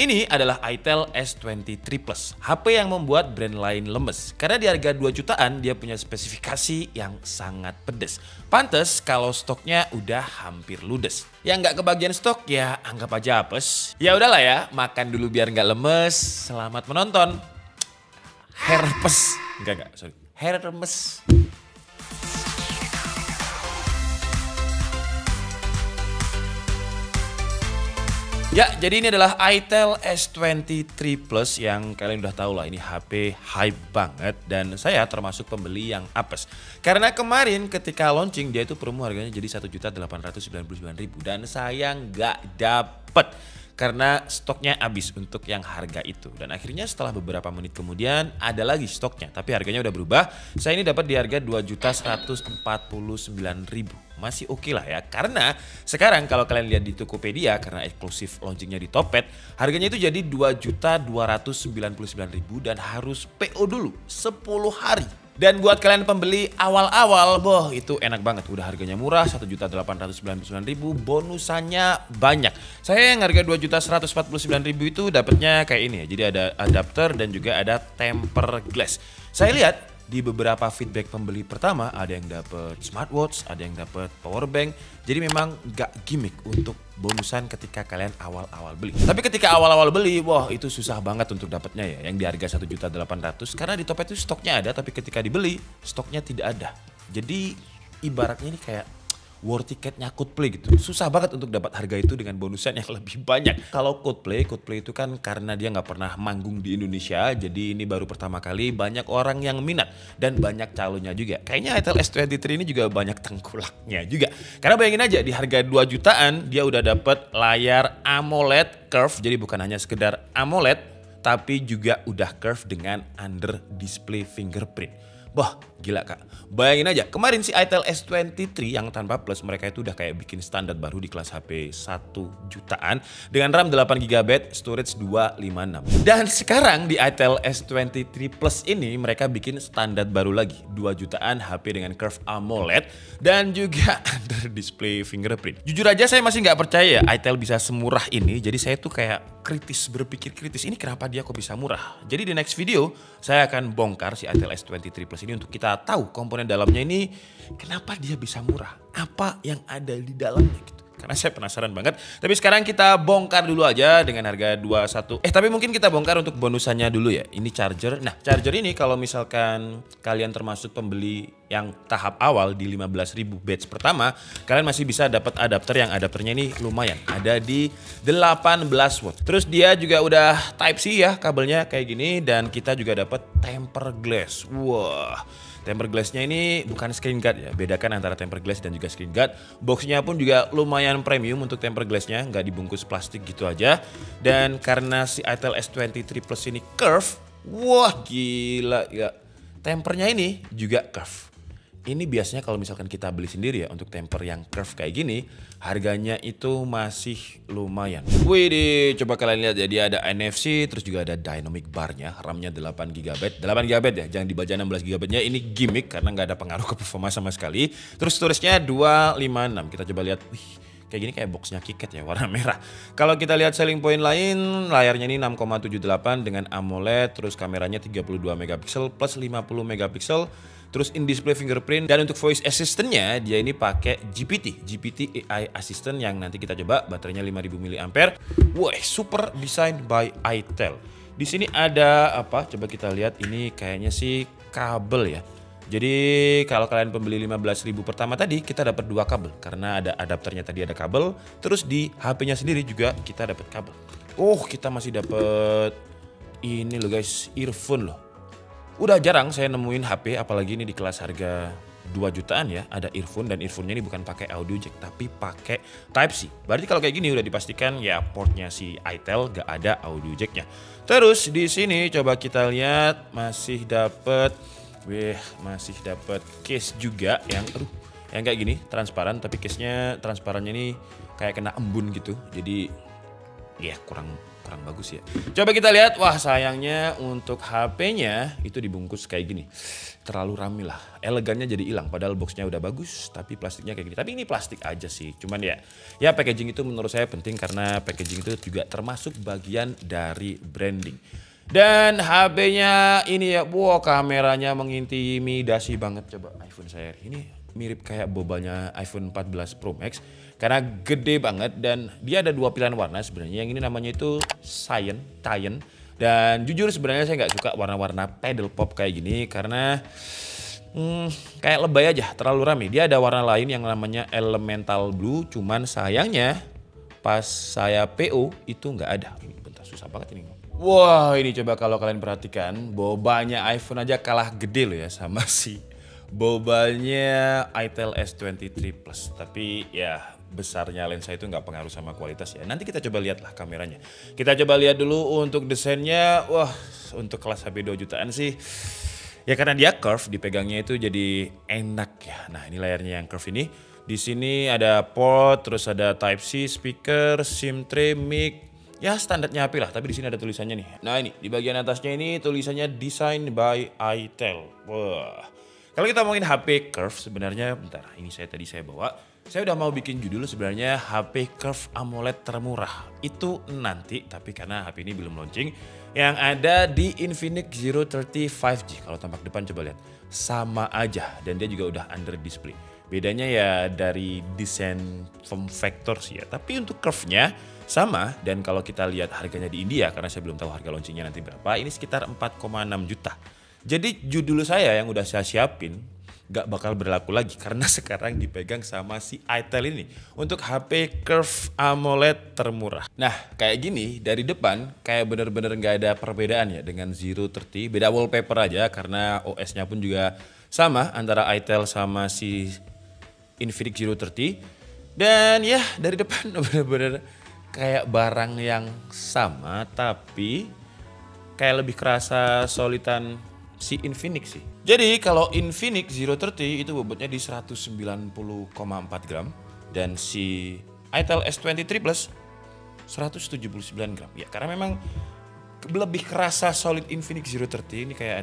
Ini adalah Itel S23 Plus, HP yang membuat brand lain lemes. Karena di harga 2 jutaan dia punya spesifikasi yang sangat pedes. Pantes kalau stoknya udah hampir ludes. Yang nggak kebagian stok ya anggap aja apes. Ya udahlah ya, makan dulu biar nggak lemes. Selamat menonton. Herpes. Enggak, sorry. Hermes. Ya, jadi ini adalah Itel S23 Plus yang kalian udah tahu lah, ini HP hype banget dan saya termasuk pembeli yang apes. Karena kemarin ketika launching dia itu promo harganya jadi 1.899.000 dan saya nggak dapet karena stoknya habis untuk yang harga itu. Dan akhirnya setelah beberapa menit kemudian ada lagi stoknya, tapi harganya udah berubah. Saya ini dapat di harga 2.149.000. Masih oke lah ya, karena sekarang kalau kalian lihat di Tokopedia karena eksklusif launchingnya di Topet, harganya itu jadi 2.299.000 dan harus PO dulu 10 hari. Dan buat kalian pembeli awal-awal, boh itu enak banget, udah harganya murah 1.899.000, bonusannya banyak. Saya yang harga 2.149.000 itu dapatnya kayak ini ya, jadi ada adapter dan juga ada tempered glass. Saya lihat di beberapa feedback pembeli pertama ada yang dapat smartwatch, ada yang dapat power bank. Jadi memang gak gimmick untuk bonusan ketika kalian awal-awal beli. Tapi ketika awal-awal beli, wah itu susah banget untuk dapatnya ya. Yang di harga 1.800.000 karena di Topet itu stoknya ada, tapi ketika dibeli stoknya tidak ada. Jadi ibaratnya ini kayak war tiketnya Coldplay gitu. Susah banget untuk dapat harga itu dengan bonusan yang lebih banyak. Kalau Coldplay itu kan karena dia nggak pernah manggung di Indonesia, jadi ini baru pertama kali banyak orang yang minat dan banyak calonnya juga. Kayaknya Itel S23 ini juga banyak tengkulaknya juga. Karena bayangin aja di harga 2 jutaan dia udah dapat layar AMOLED curve, jadi bukan hanya sekedar AMOLED, tapi juga udah curve dengan under display fingerprint. Wah gila kak, bayangin aja kemarin si Itel S23 yang tanpa plus mereka itu udah kayak bikin standar baru di kelas HP 1 jutaan dengan RAM 8GB, storage 256. Dan sekarang di Itel S23 Plus ini mereka bikin standar baru lagi 2 jutaan HP dengan curve AMOLED dan juga under display fingerprint. Jujur aja saya masih nggak percaya ya Itel bisa semurah ini, jadi saya tuh kayak berpikir kritis, ini kenapa dia kok bisa murah. Jadi di next video saya akan bongkar si Itel S23 Plus ini untuk kita tahu komponen dalamnya ini kenapa dia bisa murah, apa yang ada di dalamnya gitu. Karena saya penasaran banget. Tapi sekarang kita bongkar dulu aja dengan harga 21. Tapi mungkin kita bongkar untuk bonusannya dulu ya. Ini charger. Nah, charger ini kalau misalkan kalian termasuk pembeli yang tahap awal di 15.000 batch pertama, kalian masih bisa dapat adapter yang adapternya ini lumayan. Ada di 18 watt. Terus dia juga udah Type C ya kabelnya kayak gini dan kita juga dapat tempered glass. Wah. Tempered glassnya ini bukan screen guard ya, bedakan antara tempered glass dan juga screen guard. Boxnya pun juga lumayan premium untuk tempered glassnya, nggak dibungkus plastik gitu aja. Dan karena si Itel S23 Plus ini curve, wah gila ya. Tempernya ini juga curve. Ini biasanya kalau misalkan kita beli sendiri ya untuk temper yang curve kayak gini, harganya itu masih lumayan. Wih, coba kalian lihat ya, dia ada NFC, terus juga ada dynamic bar-nya, RAM-nya 8GB. 8GB ya, jangan dibaca 16GB-nya, ini gimmick karena nggak ada pengaruh ke performa sama sekali. Terus storage-nya 256, kita coba lihat, wih. Kayak gini kayak boxnya Kiket ya, warna merah. Kalau kita lihat selling point lain, layarnya ini 6,78 dengan AMOLED, terus kameranya 32 megapiksel plus 50 megapiksel, terus in display fingerprint, dan untuk voice assistant-nya dia ini pakai GPT AI Assistant yang nanti kita coba, baterainya 5000 mAh. Wah, super design by Itel. Di sini ada apa? Coba kita lihat, ini kayaknya sih kabel ya. Jadi kalau kalian pembeli 15.000 pertama tadi kita dapat 2 kabel karena ada adapternya tadi, ada kabel, terus di HP-nya sendiri juga kita dapat kabel. Oh, kita masih dapat ini loh guys, earphone loh. Udah jarang saya nemuin HP apalagi ini di kelas harga 2 jutaan ya, ada earphone dan earphone-nya ini bukan pakai audio jack tapi pakai Type C. Berarti kalau kayak gini udah dipastikan ya portnya si Itel gak ada audio jacknya. Terus di sini coba kita lihat masih dapat case juga yang kayak gini transparan, tapi case-nya transparannya ini kayak kena embun gitu. Jadi ya kurang kurang bagus ya. Coba kita lihat, wah sayangnya untuk HP-nya itu dibungkus kayak gini. Terlalu rame lah, elegannya jadi hilang padahal boxnya udah bagus tapi plastiknya kayak gini. Tapi ini plastik aja sih, cuman ya packaging itu menurut saya penting karena packaging itu juga termasuk bagian dari branding. Dan HP-nya ini ya, wow kameranya mengintimidasi banget. Coba iPhone saya ini mirip kayak bobalnya iPhone 14 Pro Max karena gede banget dan dia ada dua pilihan warna sebenarnya. Yang ini namanya itu Cyan. Dan jujur sebenarnya saya nggak suka warna-warna pedal pop kayak gini karena kayak lebay aja, terlalu rame. Dia ada warna lain yang namanya Elemental Blue, cuman sayangnya pas saya PO itu nggak ada. Ini bentar, susah banget ini. Wah ini coba kalau kalian perhatikan, bobalnya iPhone aja kalah gede loh ya sama si bobalnya itel S23 Plus. Tapi ya besarnya lensa itu nggak pengaruh sama kualitas ya. Nanti kita coba lihat lah kameranya. Kita coba lihat dulu untuk desainnya. Wah untuk kelas HP 2 jutaan sih. Ya karena dia curve, dipegangnya itu jadi enak ya. Nah ini layarnya yang curve ini. Di sini ada port, terus ada Type C, speaker, SIM tray, mic. Ya standarnya HP lah, tapi di sini ada tulisannya nih. Nah ini di bagian atasnya ini tulisannya Designed by itel. Wah. Kalau kita ngomongin HP curve sebenarnya, bentar, ini tadi saya bawa. Saya udah mau bikin judul sebenarnya HP curve AMOLED termurah. Itu nanti, tapi karena HP ini belum launching. Yang ada di Infinix Zero 30 5G. Kalau tampak depan coba lihat, sama aja dan dia juga udah under display. Bedanya ya dari desain form factor sih ya. Tapi untuk curve-nya sama, dan kalau kita lihat harganya di India, karena saya belum tahu harga launchingnya nanti berapa, ini sekitar 4,6 juta. Jadi judul saya yang udah saya siapin gak bakal berlaku lagi karena sekarang dipegang sama si itel ini untuk HP curve AMOLED termurah. Nah kayak gini dari depan kayak bener-bener gak ada perbedaan ya dengan Zero 30, beda wallpaper aja karena OS-nya pun juga sama antara itel sama si Infinix Zero 30. Dan ya dari depan bener-bener kayak barang yang sama tapi kayak lebih kerasa solidan si Infinix sih. Jadi kalau Infinix Zero 30 itu bobotnya di 190,4 gram dan si itel S23 Plus 179 gram. Ya karena memang lebih kerasa solid Infinix Zero 30 ini kayak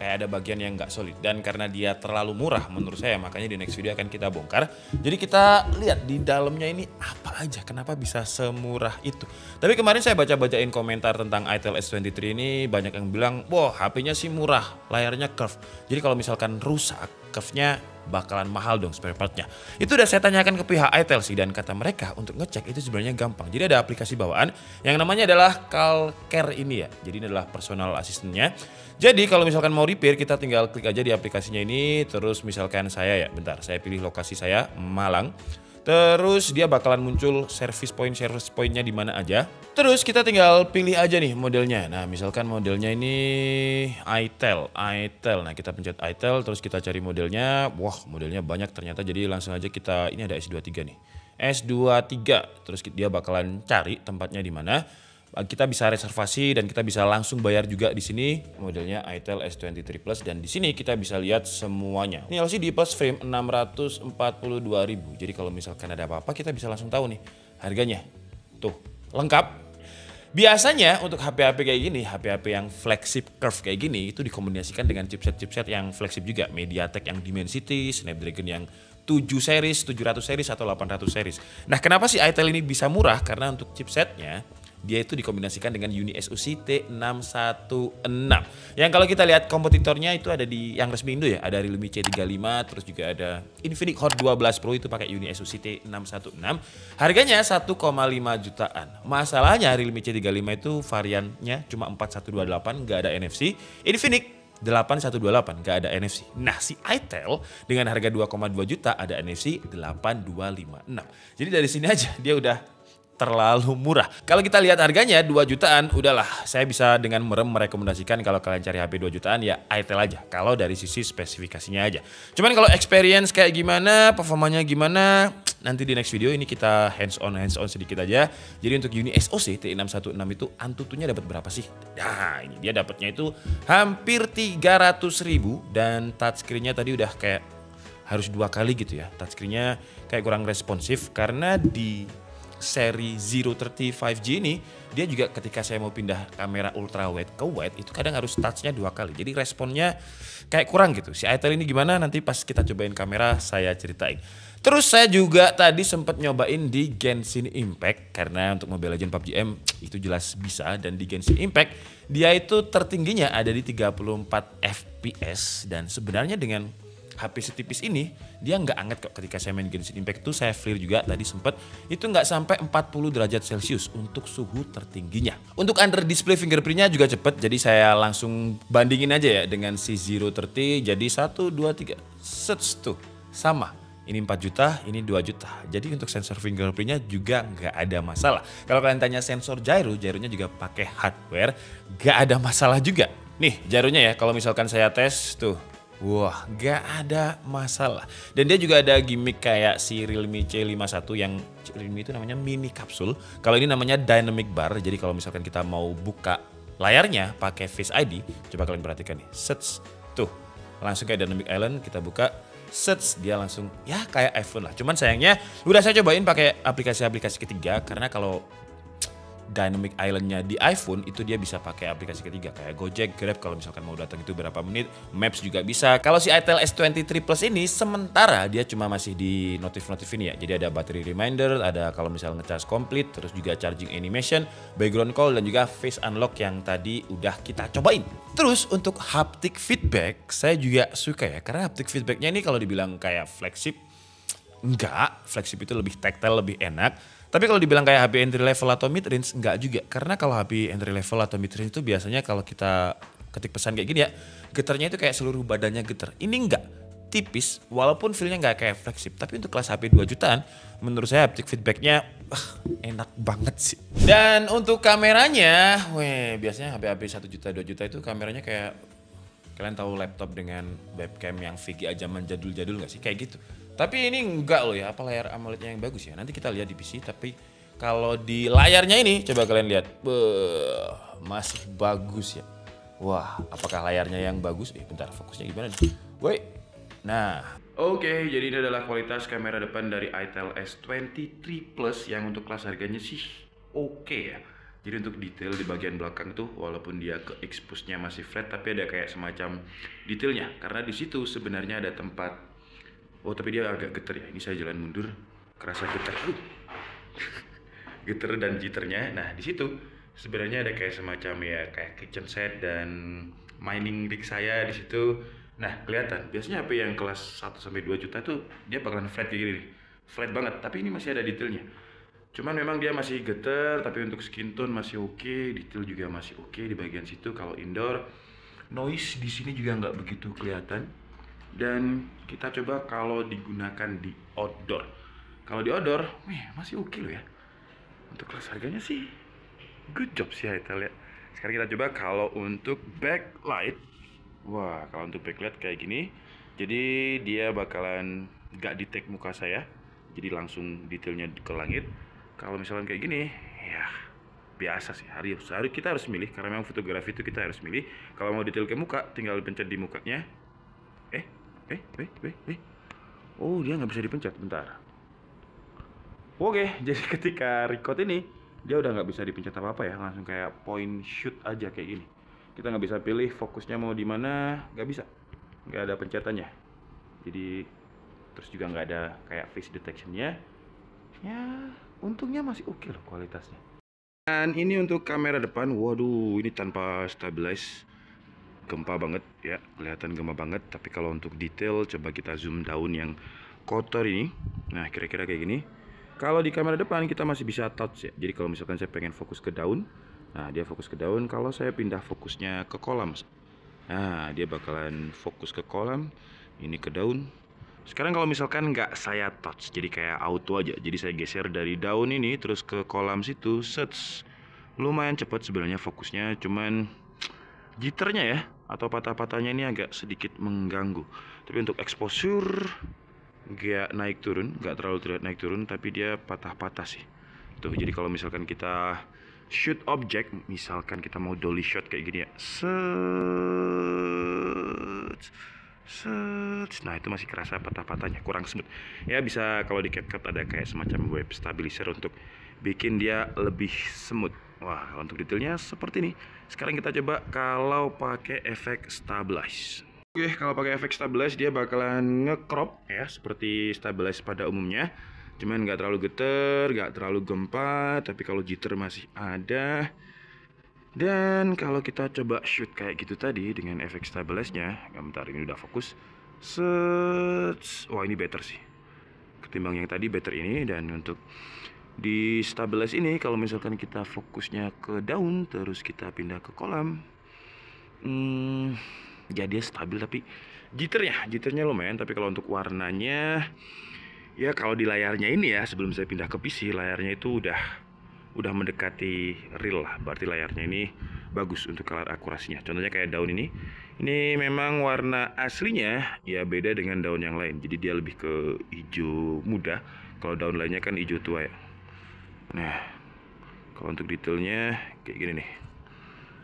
ada bagian yang nggak solid, dan karena dia terlalu murah menurut saya makanya di next video akan kita bongkar. Jadi kita lihat di dalamnya ini apa aja, kenapa bisa semurah itu. Tapi kemarin saya baca-bacain komentar tentang itel S23 ini, banyak yang bilang wah HP-nya sih murah, layarnya curve, jadi kalau misalkan rusak curve-nya bakalan mahal dong spare part-nya. Itu udah saya tanyakan ke pihak itel sih, dan kata mereka untuk ngecek itu sebenarnya gampang. Jadi ada aplikasi bawaan yang namanya adalah CalCare ini ya. Jadi ini adalah personal assistant-nya. Jadi kalau misalkan mau repair kita tinggal klik aja di aplikasinya ini, terus misalkan saya ya, bentar saya pilih lokasi saya Malang. Terus dia bakalan muncul service point-nya di mana aja. Terus kita tinggal pilih aja nih modelnya. Nah, misalkan modelnya ini itel. Nah, kita pencet itel terus kita cari modelnya. Wah, modelnya banyak ternyata. Jadi langsung aja kita, ini ada S23 nih. S23. Terus dia bakalan cari tempatnya di mana. Kita bisa reservasi dan kita bisa langsung bayar juga di sini. Modelnya itel S23 Plus dan di sini kita bisa lihat semuanya. Ini LCD plus frame 642.000. Jadi kalau misalkan ada apa-apa kita bisa langsung tahu nih harganya. Tuh, lengkap. Biasanya untuk HP-HP kayak gini, HP-HP yang flagship curve kayak gini itu dikombinasikan dengan chipset-chipset yang flagship juga. MediaTek yang Dimensity, Snapdragon yang 7 series, 700 series atau 800 series. Nah, kenapa sih itel ini bisa murah? Karena untuk chipsetnya dia itu dikombinasikan dengan UniSoC T616. Yang kalau kita lihat kompetitornya itu ada di yang resmi Indo ya, ada Realme C35, terus juga ada Infinix Hot 12 Pro itu pakai UniSoC T616. Harganya 1,5 jutaan. Masalahnya Realme C35 itu variannya cuma 4128, nggak ada NFC. Infinix 8128 nggak ada NFC. Nah si itel dengan harga 2,2 juta ada NFC 8256. Jadi dari sini aja dia udah terlalu murah. Kalau kita lihat harganya 2 jutaan, udahlah saya bisa dengan merem merekomendasikan kalau kalian cari HP 2 jutaan ya itel aja. Kalau dari sisi spesifikasinya aja. Cuman kalau experience kayak gimana, performanya gimana, nanti di next video ini kita hands on sedikit aja. Jadi untuk UniSoC T616 itu Antutunya dapat berapa sih? Nah ini dia dapatnya itu hampir 300.000 dan touchscreen-nya tadi udah kayak harus 2 kali gitu ya. Touchscreen-nya kayak kurang responsif karena di seri 030 5G ini, dia juga ketika saya mau pindah kamera ultra wide ke wide itu kadang harus touch-nya 2 kali. Jadi responnya kayak kurang gitu. Si itel ini gimana nanti pas kita cobain kamera saya ceritain. Terus saya juga tadi sempat nyobain di Genshin Impact karena untuk Mobile Legends PUBG M itu jelas bisa, dan di Genshin Impact dia itu tertingginya ada di 34 FPS, dan sebenarnya dengan HP setipis ini dia nggak anget kok. Ketika saya main Genshin Impact tuh saya clear juga tadi sempet itu nggak sampai 40 derajat Celcius untuk suhu tertingginya. Untuk under display fingerprintnya juga cepet, jadi saya langsung bandingin aja ya dengan si 030. Jadi 1, 2, 3 sets tuh sama. Ini 4 juta, ini 2 juta. Jadi untuk sensor fingerprintnya juga nggak ada masalah. Kalau kalian tanya sensor gyronya juga pakai hardware, nggak ada masalah juga. Nih gyronya ya, kalau misalkan saya tes tuh, wah nggak ada masalah. Dan dia juga ada gimmick kayak si Realme C51 yang Realme itu namanya mini kapsul. Kalau ini namanya dynamic bar. Jadi kalau misalkan kita mau buka layarnya pakai Face ID, coba kalian perhatikan nih, sets tuh langsung kayak dynamic island, kita buka. Sets dia langsung ya kayak iPhone lah. Cuman sayangnya udah saya cobain pakai aplikasi-aplikasi ketiga, karena kalau Dynamic Island-nya di iPhone itu dia bisa pakai aplikasi ketiga kayak Gojek, Grab kalau misalkan mau datang itu berapa menit, Maps juga bisa. Kalau si itel S23 Plus ini sementara dia cuma masih di notif-notif ini ya. Jadi ada battery reminder, ada kalau misalnya ngecas complete, terus juga charging animation, background call, dan juga face unlock yang tadi udah kita cobain. Terus untuk haptic feedback saya juga suka ya, karena haptic feedbacknya ini kalau dibilang kayak flagship, enggak, flagship itu lebih tactile, lebih enak. Tapi kalau dibilang kayak HP entry level atau mid range, enggak juga. Karena kalau HP entry level atau mid range itu biasanya kalau kita ketik pesan kayak gini ya, getarnya itu kayak seluruh badannya getar. Ini enggak, tipis, walaupun feelnya enggak kayak flagship. Tapi untuk kelas HP 2 jutaan, menurut saya haptic feedbacknya enak banget sih. Dan untuk kameranya, biasanya HP-HP 1 juta 2 juta itu kameranya kayak, kalian tahu laptop dengan webcam yang VGA zaman jadul-jadul gak sih? Kayak gitu. Tapi ini enggak loh ya, apa layar AMOLED-nya yang bagus ya. Nanti kita lihat di PC, tapi kalau di layarnya ini, coba kalian lihat. Masih bagus ya. Wah, apakah layarnya yang bagus? Bentar, fokusnya gimana nih? Nah, oke, jadi ini adalah kualitas kamera depan dari itel S23 Plus yang untuk kelas harganya sih oke ya. Jadi untuk detail di bagian belakang tuh, walaupun dia ke expose-nya masih flat, tapi ada kayak semacam detailnya. Karena di situ sebenarnya ada tempat. Oh, tapi dia agak getar ya. Ini saya jalan mundur, kerasa getar. Getar dan jitternya. Nah, di situ sebenarnya ada kayak semacam ya kayak kitchen set dan mining rig saya di situ. Nah, kelihatan. Biasanya HP yang kelas 1 sampai 2 juta tuh dia bakalan flat kayak gini. Flat banget, tapi ini masih ada detailnya. Cuman memang dia masih getar, tapi untuk skin tone masih oke, detail juga masih oke di bagian situ. Kalau indoor, noise di sini juga nggak begitu kelihatan. Dan kita coba kalau digunakan di outdoor. Kalau di outdoor, masih oke loh ya. Untuk kelas harganya sih, good job sih itel ya. Sekarang kita coba kalau untuk backlight. Wah, kalau untuk backlight kayak gini, jadi dia bakalan nggak detect muka saya. Jadi langsung detailnya ke langit. Kalau misalkan kayak gini, ya biasa sih. Kita harus milih, karena memang fotografi itu kita harus milih. Kalau mau detail ke muka, tinggal pencet di mukanya. Oh, dia nggak bisa dipencet, bentar. Oke, jadi ketika record ini, dia udah nggak bisa dipencet apa-apa ya. Langsung kayak point shoot aja kayak gini. Kita nggak bisa pilih fokusnya mau di mana, nggak bisa. Nggak ada pencetannya. Jadi, terus juga nggak ada kayak face detectionnya. Ya, untungnya masih oke loh kualitasnya. Dan ini untuk kamera depan, waduh, ini tanpa stabilize, gempa banget ya, kelihatan gempa banget. Tapi kalau untuk detail, coba kita zoom daun yang kotor ini. Nah, kira-kira kayak gini. Kalau di kamera depan kita masih bisa touch ya. Jadi kalau misalkan saya pengen fokus ke daun, nah dia fokus ke daun. Kalau saya pindah fokusnya ke kolam, nah dia bakalan fokus ke kolam. Ini ke daun. Sekarang kalau misalkan nggak saya touch, jadi kayak auto aja. Jadi saya geser dari daun ini terus ke kolam situ, sets. Lumayan cepat sebenarnya fokusnya, cuman jitternya ya atau patah-patahnya ini agak sedikit mengganggu. Tapi untuk exposure nggak naik turun, nggak terlalu terlihat naik turun, tapi dia patah-patah sih. Tuh, jadi kalau misalkan kita shoot object, misalkan kita mau dolly shot kayak gini ya, set, Set. Nah itu masih kerasa patah-patahnya, kurang smooth. Ya bisa kalau di CapCut ada kayak semacam web stabilizer untuk bikin dia lebih smooth. Wah untuk detailnya seperti ini. Sekarang kita coba kalau pakai efek stabilize. Oke, kalau pakai efek stabilize dia bakalan nge-crop ya seperti stabilize pada umumnya. Cuman nggak terlalu geter, nggak terlalu gempa, tapi kalau jitter masih ada. Dan kalau kita coba shoot kayak gitu tadi dengan efek stabilize-nya, bentar ini udah fokus. Set. Wah ini better sih ketimbang yang tadi, better ini. Dan untuk di stabilize ini kalau misalkan kita fokusnya ke daun terus kita pindah ke kolam, ya dia stabil tapi jitternya lumayan. Tapi kalau untuk warnanya ya kalau di layarnya ini ya, sebelum saya pindah ke PC, layarnya itu udah mendekati real lah. Berarti layarnya ini bagus untuk color akurasinya. Contohnya kayak daun ini memang warna aslinya ya beda dengan daun yang lain. Jadi dia lebih ke hijau muda. Kalau daun lainnya kan hijau tua ya. Nah kalau untuk detailnya kayak gini nih.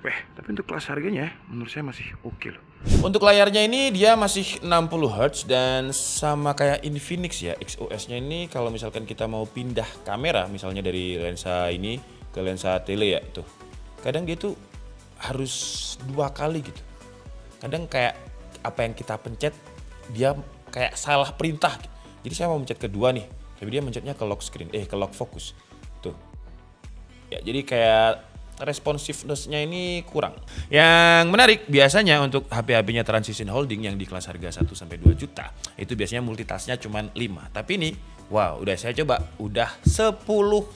Tapi untuk kelas harganya menurut saya masih oke loh. Untuk layarnya ini dia masih 60 Hz dan sama kayak Infinix ya, XOS-nya ini kalau misalkan kita mau pindah kamera misalnya dari lensa ini ke lensa tele ya tuh. Kadang dia tuh harus 2 kali gitu. Kadang kayak apa yang kita pencet dia kayak salah perintah gitu. Jadi saya mau mencet kedua nih, tapi dia mencetnya ke lock screen, ke lock focus. Tuh. Ya, jadi kayak responsiveness-nya ini kurang. Yang menarik biasanya untuk HP-HP-nya Transition Holding yang di kelas harga 1 sampai 2 juta, itu biasanya multitask-nya cuma 5. Tapi ini wow, udah saya coba udah 10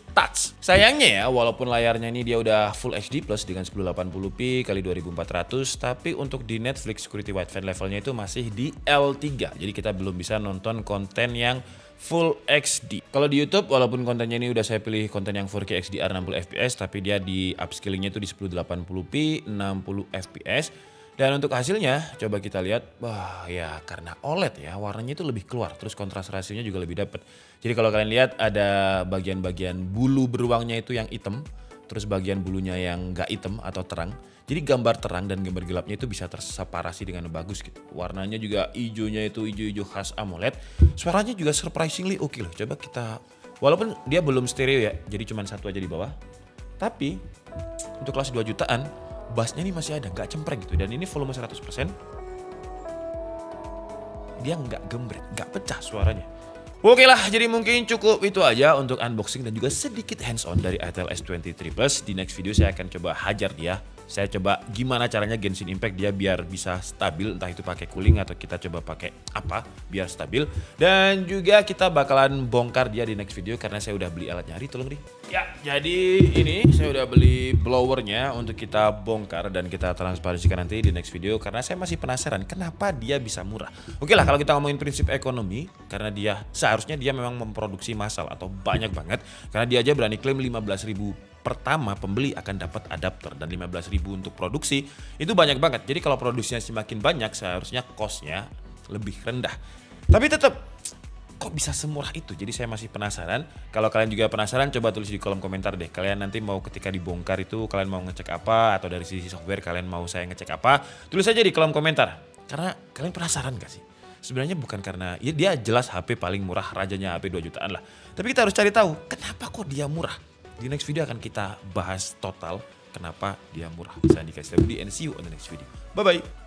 touch. Sayangnya ya, walaupun layarnya ini dia udah Full HD Plus dengan 1080p x 2400, tapi untuk di Netflix security wideband levelnya itu masih di L3. Jadi kita belum bisa nonton konten yang Full HD. Kalau di YouTube walaupun kontennya ini udah saya pilih konten yang 4K HDR 60 fps, tapi dia di upscalingnya itu di 1080p 60 fps. Dan untuk hasilnya coba kita lihat, wah ya karena OLED ya warnanya itu lebih keluar, terus kontras rasionya juga lebih dapet. Jadi kalau kalian lihat ada bagian-bagian bulu beruangnya itu yang hitam, terus bagian bulunya yang nggak hitam atau terang. Jadi gambar terang dan gambar gelapnya itu bisa terseparasi dengan bagus gitu. Warnanya juga hijaunya itu hijau-hijau khas AMOLED. Suaranya juga surprisingly oke loh. Coba kita, walaupun dia belum stereo ya, jadi cuma satu aja di bawah. Tapi untuk kelas 2 jutaan, bassnya ini masih ada, nggak cempreng gitu. Dan ini volume 100%. Dia nggak gembret, nggak pecah suaranya. Oke lah, jadi mungkin cukup itu aja untuk unboxing dan juga sedikit hands on dari Itel S23 Plus. Di next video saya akan coba hajar dia. Saya coba gimana caranya Genshin Impact dia biar bisa stabil, entah itu pakai cooling atau kita coba pakai apa biar stabil. Dan juga kita bakalan bongkar dia di next video karena saya udah beli alat nyari, tolong Ri. Ya, jadi ini saya udah beli blowernya untuk kita bongkar dan kita transparansikan nanti di next video karena saya masih penasaran kenapa dia bisa murah. Oke lah, kalau kita ngomongin prinsip ekonomi, karena dia seharusnya dia memang memproduksi massal atau banyak banget, karena dia aja berani klaim 15.000 pertama pembeli akan dapat adapter dan 15.000 untuk produksi, itu banyak banget. Jadi kalau produksinya semakin banyak seharusnya cost-nya lebih rendah. Tapi tetap kok bisa semurah itu? Jadi saya masih penasaran. Kalau kalian juga penasaran, coba tulis di kolom komentar deh. Kalian nanti mau ketika dibongkar itu kalian mau ngecek apa, atau dari sisi software kalian mau saya ngecek apa? Tulis aja di kolom komentar. Karena kalian penasaran gak sih? Sebenarnya bukan karena ya dia jelas HP paling murah, rajanya HP 2 jutaan lah. Tapi kita harus cari tahu kenapa kok dia murah. Di next video akan kita bahas total kenapa dia murah. Saya Andika Setiabudi and see you on the next video. Bye bye.